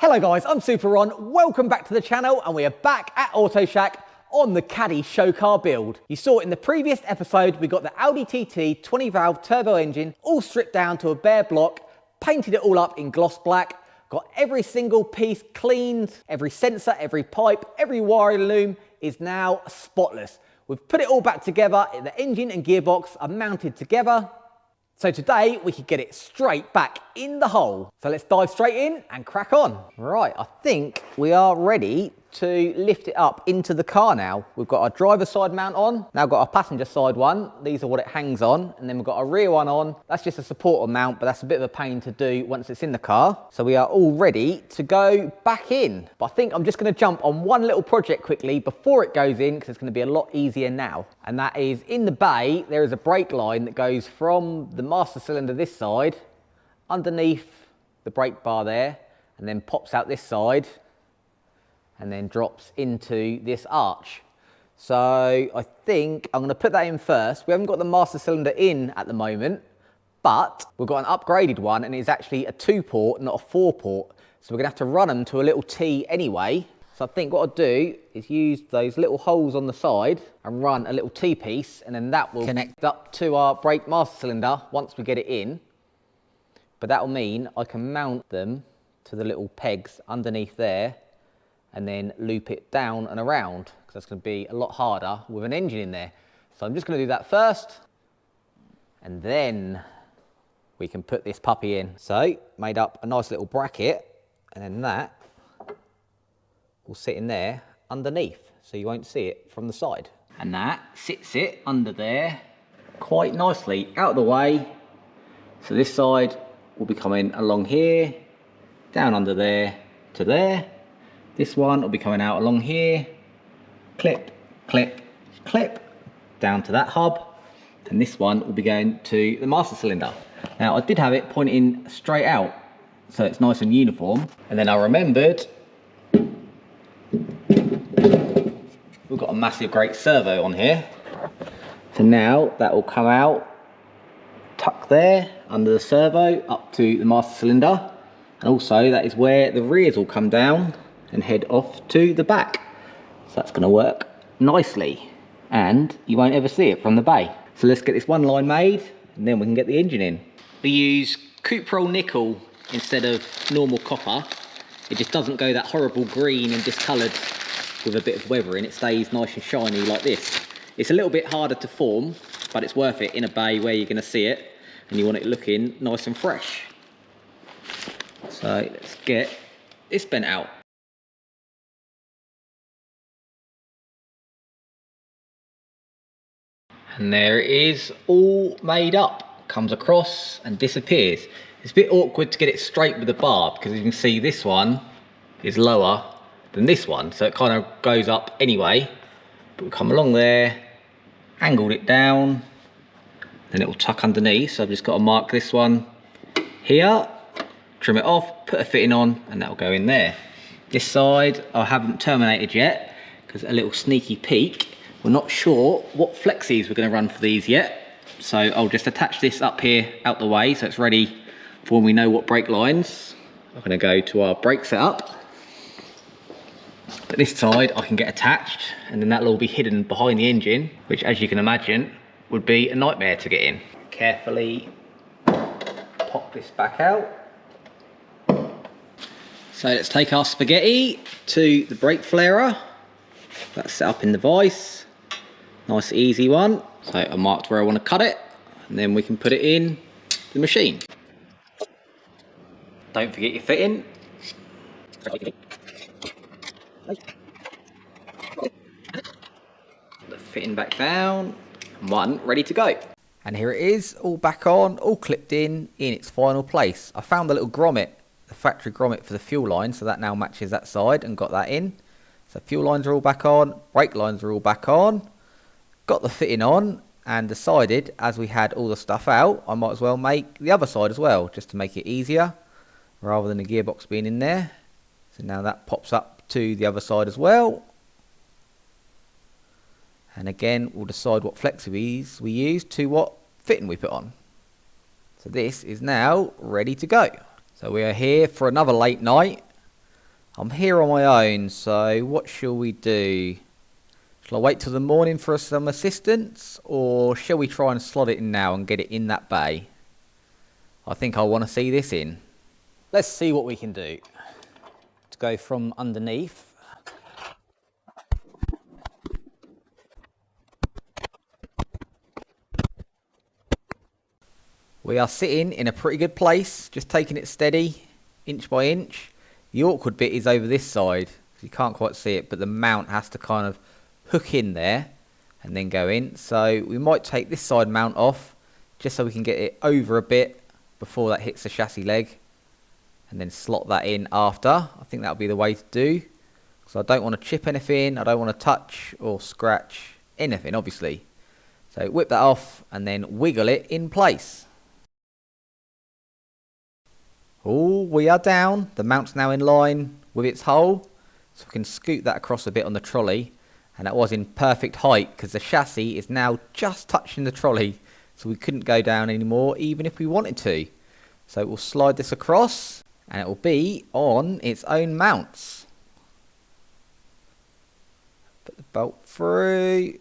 Hello guys, I'm Super Ron. Welcome back to the channel, and we are back at Auto Shack on the Caddy SHOWCAR build. You saw in the previous episode, we got the Audi TT 20 valve turbo engine all stripped down to a bare block, painted it all up in gloss black, got every single piece cleaned, every sensor, every pipe, every wiring loom is now spotless. We've put it all back together, the engine and gearbox are mounted together. So today we can get it straight back in the hole. So let's dive straight in and crack on. Right, I think we are ready to lift it up into the car now. We've got our driver's side mount on, now got our passenger side one. These are what it hangs on, and then we've got our rear one on. That's just a supporter mount, but that's a bit of a pain to do once it's in the car. So we are all ready to go back in. But I think I'm just gonna jump on one little project quickly before it goes in, because it's gonna be a lot easier now. And that is, in the bay, there is a brake line that goes from the master cylinder this side, underneath the brake bar there, and then pops out this side, and then drops into this arch. So I think I'm gonna put that in first. We haven't got the master cylinder in at the moment, but we've got an upgraded one, and it's actually a 2-port, not a 4-port. So we're gonna have to run them to a little T anyway. So I think what I'll do is use those little holes on the side and run a little T-piece, and then that will connect up to our brake master cylinder once we get it in. But that'll mean I can mount them to the little pegs underneath there, and then loop it down and around, because that's going to be a lot harder with an engine in there. So I'm just going to do that first, and then we can put this puppy in. So made up a nice little bracket, and then that will sit in there underneath, so you won't see it from the side. And that sits it under there quite nicely out of the way. So this side will be coming along here, down under there to there. This one will be coming out along here, clip, clip, clip, down to that hub. And this one will be going to the master cylinder. Now I did have it pointing straight out, so it's nice and uniform. And then I remembered, we've got a massive great servo on here. So now that will come out, tuck there under the servo up to the master cylinder. And also that is where the rears will come down and head off to the back. So that's going to work nicely, and you won't ever see it from the bay. So let's get this one line made, and then we can get the engine in. We use Cuprol nickel instead of normal copper. It just doesn't go that horrible green and discoloured with a bit of weathering. It stays nice and shiny like this. It's a little bit harder to form, but it's worth it in a bay where you're going to see it and you want it looking nice and fresh. So let's get this bent out. And there it is, all made up. Comes across and disappears. It's a bit awkward to get it straight with the bar, because you can see this one is lower than this one, so it kind of goes up anyway. But we come along there, angled it down, then it will tuck underneath. So I've just got to mark this one here, trim it off, put a fitting on, and that'll go in there. This side I haven't terminated yet, because a little sneaky peek. We're not sure what flexies we're going to run for these yet, so I'll just attach this up here out the way so it's ready for when we know what brake lines. I'm going to go to our brake setup, but this side I can get attached, and then that'll all be hidden behind the engine, which, as you can imagine, would be a nightmare to get in. Carefully pop this back out. So let's take our spaghetti to the brake flarer. That's set up in the vise. Nice easy one. So I marked where I want to cut it, and then we can put it in the machine. Don't forget your fitting. The fitting back down, and one ready to go. And here it is, all back on, all clipped in its final place. I found the little grommet, the factory grommet for the fuel line, so that now matches that side, and got that in. So fuel lines are all back on, brake lines are all back on, got the fitting on, and decided, as we had all the stuff out, I might as well make the other side as well, just to make it easier, rather than the gearbox being in there. So now that pops up to the other side as well. And again, we'll decide what flexies we use to what fitting we put on. So this is now ready to go. So we are here for another late night. I'm here on my own, so what shall we do? Shall I wait till the morning for some assistance, or shall we try and slot it in now and get it in that bay? I think I want to see this in. Let's see what we can do. To go from underneath. We are sitting in a pretty good place, just taking it steady, inch by inch. The awkward bit is over this side, you can't quite see it, but the mount has to kind of hook in there and then go in. So we might take this side mount off, just so we can get it over a bit before that hits the chassis leg, and then slot that in after. I think that'll be the way to do, because I don't want to chip anything, I don't want to touch or scratch anything, obviously. So whip that off and then wiggle it in place. Oh, we are down. The mount's now in line with its hole, so we can scoot that across a bit on the trolley, and that was in perfect height because the chassis is now just touching the trolley, so we couldn't go down anymore even if we wanted to. So we'll slide this across and it will be on its own mounts. Put the bolt through.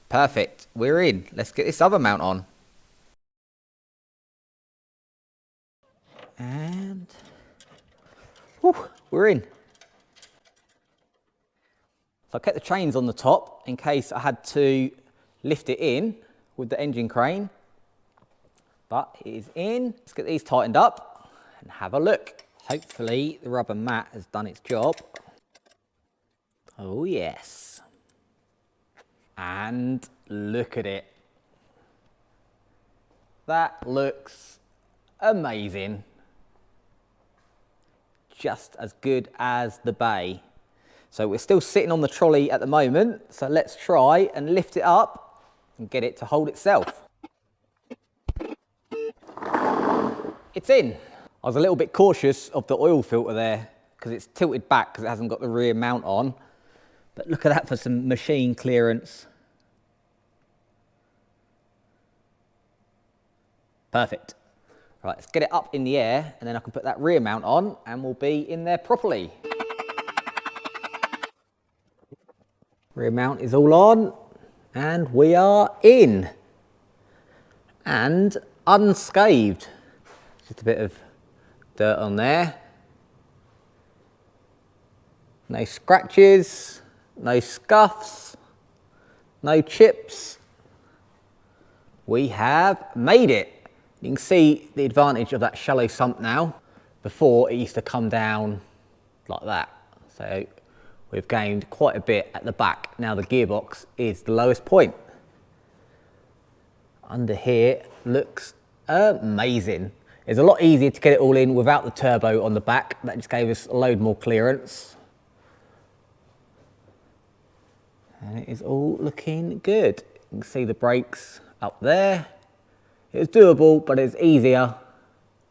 Perfect, we're in. Let's get this other mount on. And whew, we're in. So I kept the chains on the top in case I had to lift it in with the engine crane, but it is in. Let's get these tightened up and have a look. Hopefully the rubber mat has done its job. Oh yes. And look at it. That looks amazing. Just as good as the bay. So we're still sitting on the trolley at the moment, so let's try and lift it up and get it to hold itself. It's in. I was a little bit cautious of the oil filter there because it's tilted back because it hasn't got the rear mount on, but look at that for some machine clearance. Perfect. Right, let's get it up in the air and then I can put that rear mount on and we'll be in there properly. Rear mount is all on and we are in. And unscathed. Just a bit of dirt on there. No scratches, no scuffs, no chips. We have made it. You can see the advantage of that shallow sump now. Before it used to come down like that. So we've gained quite a bit at the back. Now the gearbox is the lowest point. Under here looks amazing. It's a lot easier to get it all in without the turbo on the back. That just gave us a load more clearance. And it is all looking good. You can see the brakes up there. It's doable, but it's easier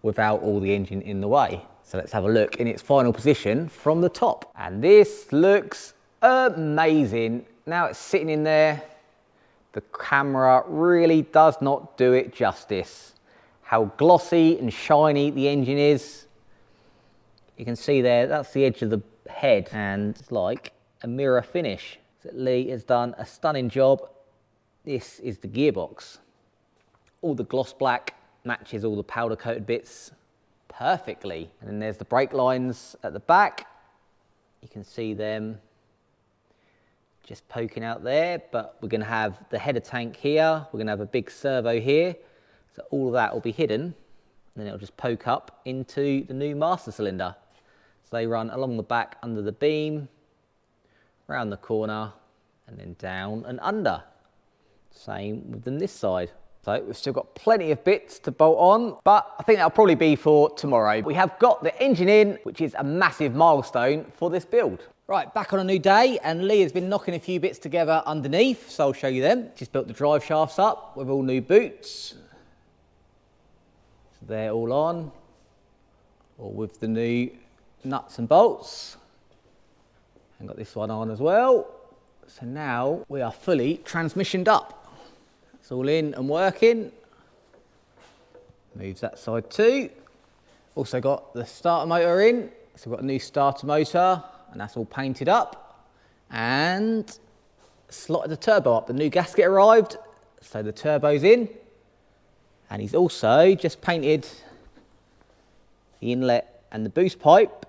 without all the engine in the way. So let's have a look in its final position from the top. And this looks amazing. Now it's sitting in there. The camera really does not do it justice. How glossy and shiny the engine is. You can see there, that's the edge of the head, and it's like a mirror finish. So Lee has done a stunning job. This is the gearbox. All the gloss black matches all the powder coated bits perfectly. And then there's the brake lines at the back. You can see them just poking out there, but we're gonna have the header tank here. We're gonna have a big servo here. So all of that will be hidden. And then it'll just poke up into the new master cylinder. So they run along the back under the beam, around the corner, and then down and under. Same with them this side. So we've still got plenty of bits to bolt on, but I think that'll probably be for tomorrow. We have got the engine in, which is a massive milestone for this build. Right, back on a new day, and Lee has been knocking a few bits together underneath, so I'll show you them. Just built the drive shafts up with all new boots. So they're all on, all with the new nuts and bolts. And got this one on as well. So now we are fully transmissioned up. It's all in and working. Moves that side too. Also got the starter motor in. So we've got a new starter motor, and that's all painted up. And slotted the turbo up. The new gasket arrived, so the turbo's in. And he's also just painted the inlet and the boost pipe.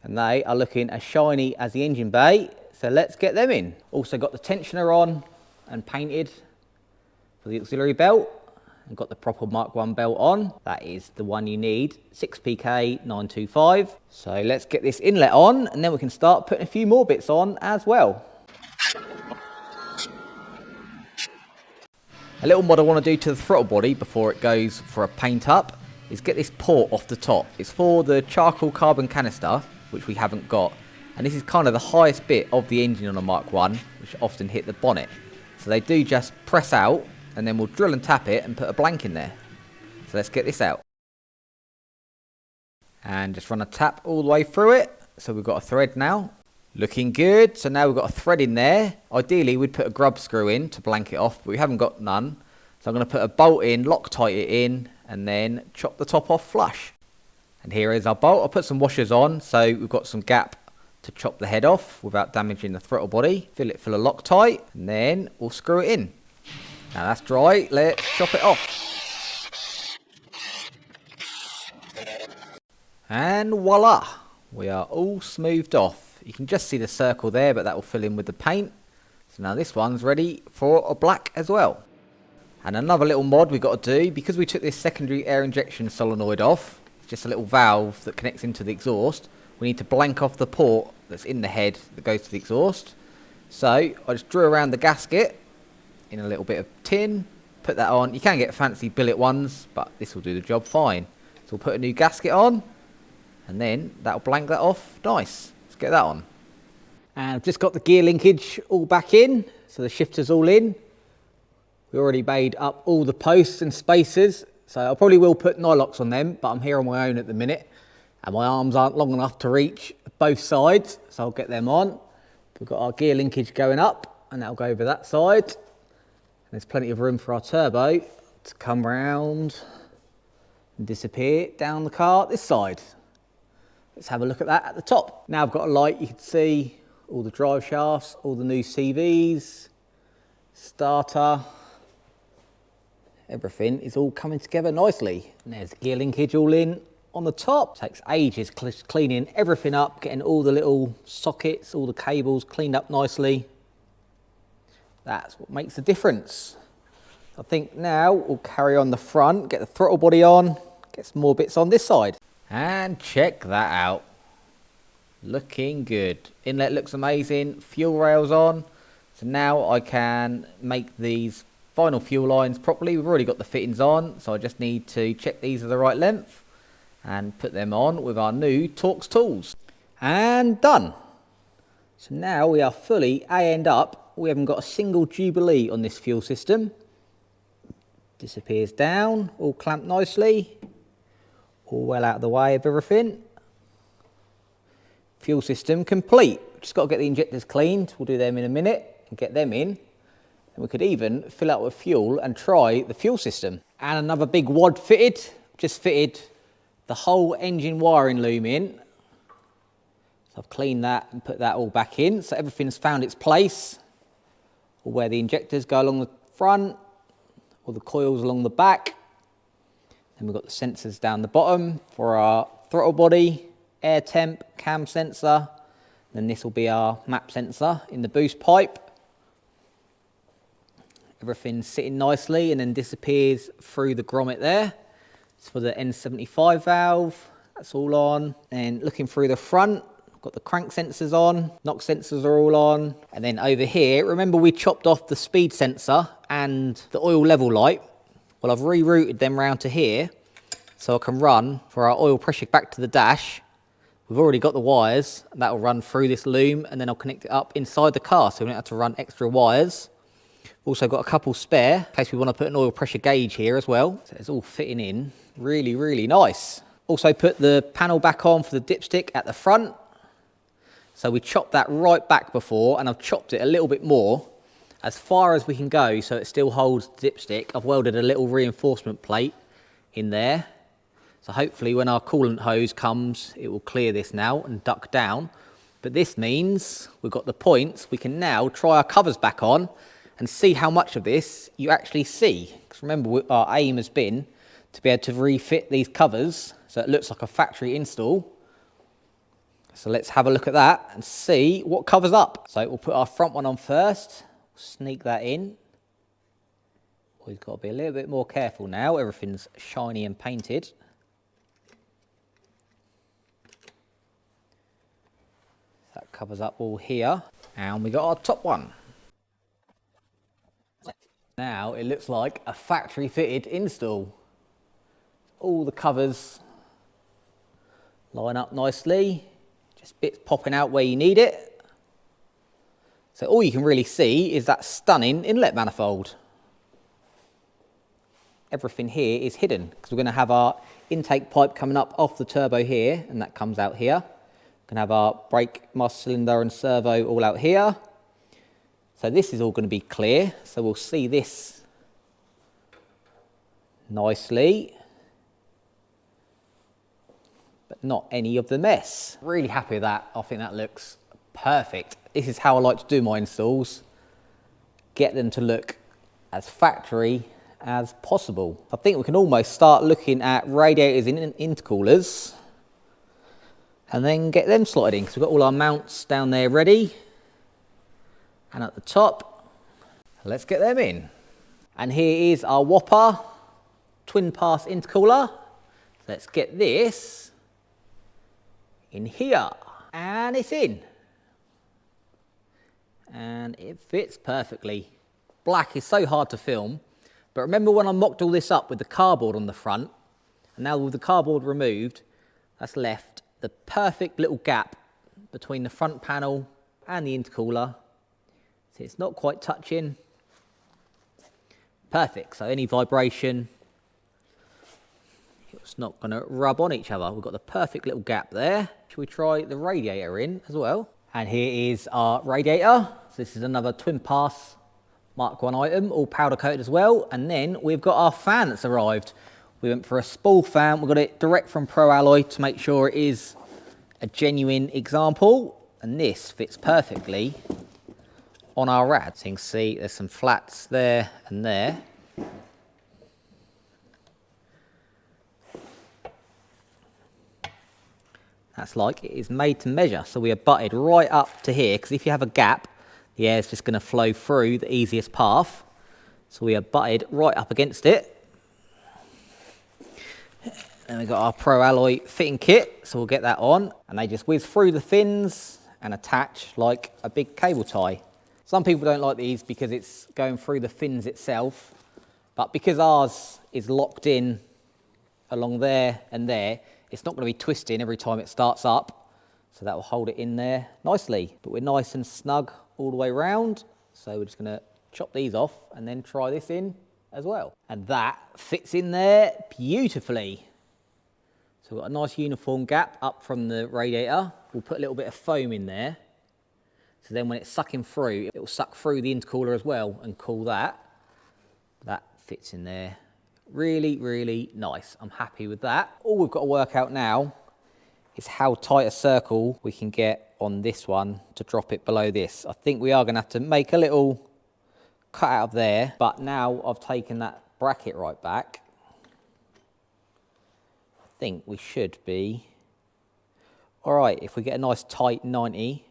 And they are looking as shiny as the engine bay. So let's get them in. Also got the tensioner on and painted for the auxiliary belt. And got the proper Mk1 belt on. That is the one you need, 6PK925. So let's get this inlet on, and then we can start putting a few more bits on as well. A little mod I want to do to the throttle body before it goes for a paint up is get this port off the top. It's for the charcoal carbon canister, which we haven't got. And this is kind of the highest bit of the engine on a Mk1, which often hit the bonnet. So they do just press out, and then we'll drill and tap it and put a blank in there. So let's get this out. And just run a tap all the way through it. So we've got a thread now. Looking good. So now we've got a thread in there. Ideally we'd put a grub screw in to blank it off, but we haven't got none. So I'm going to put a bolt in, Loctite it in, and then chop the top off flush. And here is our bolt. I'll put some washers on so we've got some gap to chop the head off without damaging the throttle body. Fill it full of Loctite, and then we'll screw it in. Now that's dry, let's chop it off. And voila, we are all smoothed off. You can just see the circle there, but that will fill in with the paint. So now this one's ready for a black as well. And another little mod we've got to do, because we took this secondary air injection solenoid off, it's just a little valve that connects into the exhaust, we need to blank off the port that's in the head that goes to the exhaust. So I just drew around the gasket in a little bit of tin, put that on. You can get fancy billet ones, but this will do the job fine. So we'll put a new gasket on, and then that'll blank that off nice. Let's get that on. And I've just got the gear linkage all back in, so the shifter's all in. We already made up all the posts and spacers, so I probably will put nylocks on them, but I'm here on my own at the minute, and my arms aren't long enough to reach both sides, so I'll get them on. We've got our gear linkage going up, and that'll go over that side. There's plenty of room for our turbo to come round and disappear down the car this side. Let's have a look at that at the top. Now I've got a light, you can see all the drive shafts, all the new CVs, starter, everything is all coming together nicely. And there's the gear linkage all in on the top. Takes ages cleaning everything up, getting all the little sockets, all the cables cleaned up nicely. That's what makes the difference. I think now we'll carry on the front, get the throttle body on, get some more bits on this side. And check that out. Looking good. Inlet looks amazing, fuel rails on. So now I can make these final fuel lines properly. We've already got the fittings on, so I just need to check these are the right length and put them on with our new Torx tools. And done. So now we are fully A-end up. We haven't got a single Jubilee on this fuel system. Disappears down, all clamped nicely, all well out of the way of everything. Fuel system complete. Just got to get the injectors cleaned. We'll do them in a minute and get them in. And we could even fill up with fuel and try the fuel system. And another big wad fitted. Just fitted the whole engine wiring loom in. So I've cleaned that and put that all back in. So everything's found its place. Or where the injectors go along the front, or the coils along the back. Then we've got the sensors down the bottom for our throttle body, air temp, cam sensor. Then this will be our map sensor in the boost pipe. Everything's sitting nicely and then disappears through the grommet there. It's for the N75 valve, that's all on. And looking through the front, got the crank sensors on, knock sensors are all on. And then over here, remember we chopped off the speed sensor and the oil level light? Well, I've rerouted them round to here so I can run for our oil pressure back to the dash. We've already got the wires, and that'll run through this loom, and then I'll connect it up inside the car so we don't have to run extra wires. Also got a couple spare in case we want to put an oil pressure gauge here as well. So it's all fitting in really, really nice. Also put the panel back on for the dipstick at the front. So we chopped that right back before, and I've chopped it a little bit more as far as we can go so it still holds the dipstick. I've welded a little reinforcement plate in there So hopefully when our coolant hose comes, it will clear this now and duct down. But this means we've got the points. We can now try our covers back on and see how much of this you actually see. Because remember, our aim has been to be able to refit these covers so it looks like a factory install. So let's have a look at that and see what covers up. So we'll put our front one on first, sneak that in. We've got to be a little bit more careful now. Everything's shiny and painted. That covers up all here. And we got our top one. Now it looks like a factory fitted install. All the covers line up nicely. Just bits popping out where you need it. So all you can really see is that stunning inlet manifold. Everything here is hidden because we're going to have our intake pipe coming up off the turbo here, and that comes out here. We're going to have our brake master cylinder and servo all out here. So this is all going to be clear. So we'll see this nicely, but not any of the mess. Really happy with that. I think that looks perfect. This is how I like to do my installs. Get them to look as factory as possible. I think we can almost start looking at radiators and intercoolers and then get them slotted in, because we've got all our mounts down there ready. And at the top, let's get them in. And here is our Whopper twin pass intercooler. Let's get this in here. And it's in. And it fits perfectly. Black is so hard to film. But remember when I mocked all this up with the cardboard on the front, and now with the cardboard removed, that's left the perfect little gap between the front panel and the intercooler. So it's not quite touching. Perfect, so any vibration, it's not going to rub on each other. We've got the perfect little gap there. Shall we try the radiator in as well? And here is our radiator. So this is another twin pass Mk1 item, all powder coated as well. And then we've got our fan that's arrived. We went for a spool fan. We got it direct from Pro Alloy to make sure it is a genuine example. And this fits perfectly on our rad. So you can see there's some flats there and there. That's like it is made to measure. So we are butted right up to here, because if you have a gap, the air is just going to flow through the easiest path. So we are butted right up against it. And we've got our Pro Alloy fitting kit, so we'll get that on. And they just whiz through the fins and attach like a big cable tie. Some people don't like these because it's going through the fins itself. But because ours is locked in along there and there, it's not going to be twisting every time it starts up. So that will hold it in there nicely. But we're nice and snug all the way around. So we're just going to chop these off and then try this in as well. And that fits in there beautifully. So we've got a nice uniform gap up from the radiator. We'll put a little bit of foam in there. So then when it's sucking through, it will suck through the intercooler as well and cool that. That fits in there. Really, really nice. I'm happy with that. All we've got to work out now is how tight a circle we can get on this one to drop it below this. I think we are going to have to make a little cut out of there, but now I've taken that bracket right back, I think we should be all right if we get a nice tight 90,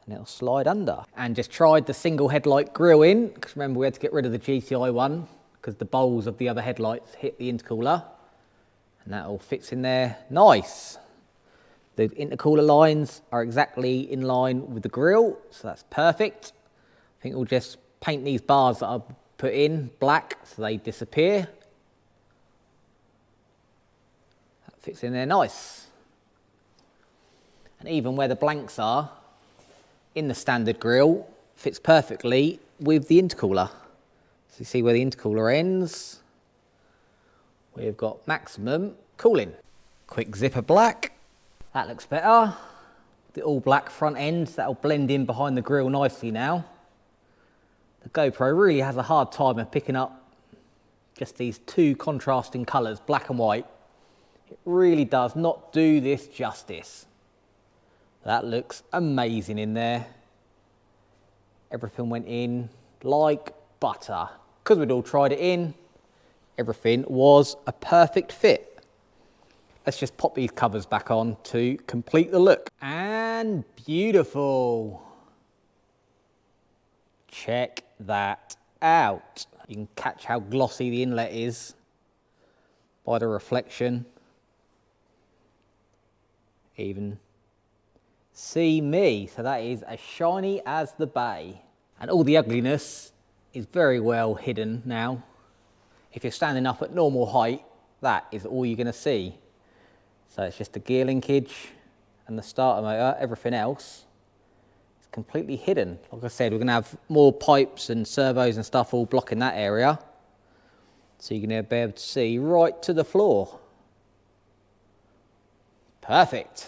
and it'll slide under. And just tried the single headlight grille in, because remember we had to get rid of the GTI one because the bowls of the other headlights hit the intercooler. And that all fits in there nice. The intercooler lines are exactly in line with the grille, so that's perfect. I think we'll just paint these bars that I've put in black so they disappear. That fits in there nice. And even where the blanks are in the standard grille fits perfectly with the intercooler. So you see where the intercooler ends. We've got maximum cooling. Quick zipper black. That looks better. The all black front end, that'll blend in behind the grille nicely now. The GoPro really has a hard time of picking up just these two contrasting colours, black and white. It really does not do this justice. That looks amazing in there. Everything went in like butter. Because we'd all tried it in, everything was a perfect fit. Let's just pop these covers back on to complete the look. And beautiful. Check that out. You can catch how glossy the inlet is by the reflection. Even see me. So that is as shiny as the bay. And all the ugliness is very well hidden now. If you're standing up at normal height, that is all you're going to see. So it's just the gear linkage and the starter motor. Everything else is completely hidden. Like I said, we're going to have more pipes and servos and stuff all blocking that area. So you're going to be able to see right to the floor. Perfect.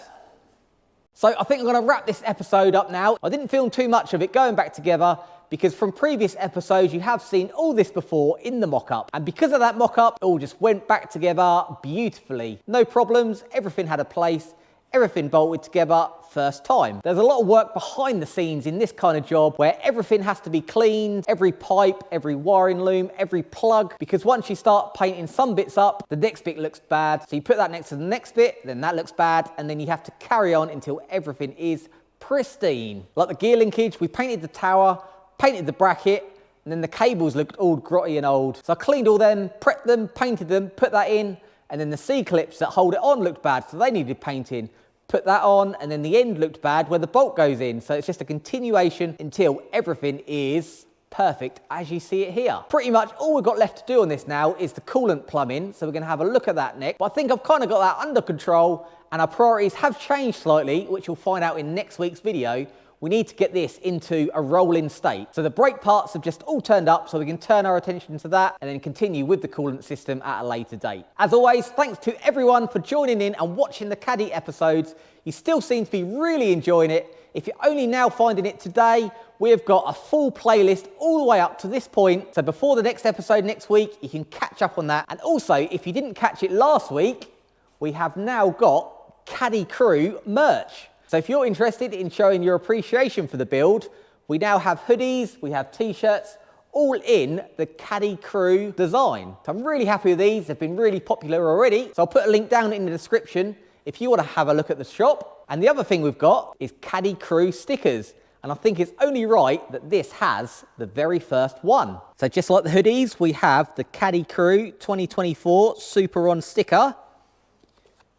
So I think I'm going to wrap this episode up now. I didn't film too much of it going back together because from previous episodes you have seen all this before in the mock-up. And because of that mock-up, it all just went back together beautifully. No problems, everything had a place, everything bolted together first time. There's a lot of work behind the scenes in this kind of job where everything has to be cleaned, every pipe, every wiring loom, every plug, because once you start painting some bits up, the next bit looks bad. So you put that next to the next bit, then that looks bad, and then you have to carry on until everything is pristine. Like the gear linkage, we painted the tower, painted the bracket, and then the cables looked all grotty and old. So I cleaned all them, prepped them, painted them, put that in, and then the C-clips that hold it on looked bad, so they needed painting. Put that on, and then the end looked bad where the bolt goes in. So it's just a continuation until everything is perfect as you see it here. Pretty much all we've got left to do on this now is the coolant plumbing. So we're gonna have a look at that next. But I think I've kind of got that under control, and our priorities have changed slightly, which you'll find out in next week's video. We need to get this into a rolling state. So the brake parts have just all turned up, so we can turn our attention to that and then continue with the coolant system at a later date. As always, thanks to everyone for joining in and watching the Caddy episodes. You still seem to be really enjoying it. If you're only now finding it today, we've got a full playlist all the way up to this point. So before the next episode next week, you can catch up on that. And also, if you didn't catch it last week, we have now got Caddy Crew merch. So if you're interested in showing your appreciation for the build, we now have hoodies, we have t-shirts, all in the Caddy Crew design. So I'm really happy with these. They've been really popular already. So I'll put a link down in the description if you want to have a look at the shop. And the other thing we've got is Caddy Crew stickers. And I think it's only right that this has the very first one. So just like the hoodies, we have the Caddy Crew 2024 Super On sticker.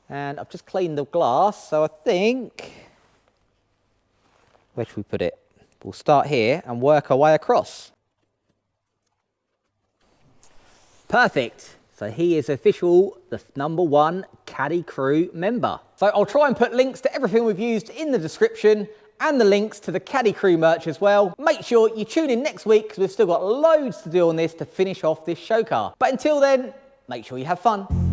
And I've just cleaned the glass, so I think, where should we put it? We'll start here and work our way across. Perfect. So he is official, the #1 Caddy Crew member. So I'll try and put links to everything we've used in the description and the links to the Caddy Crew merch as well. Make sure you tune in next week because we've still got loads to do on this to finish off this show car. But until then, make sure you have fun.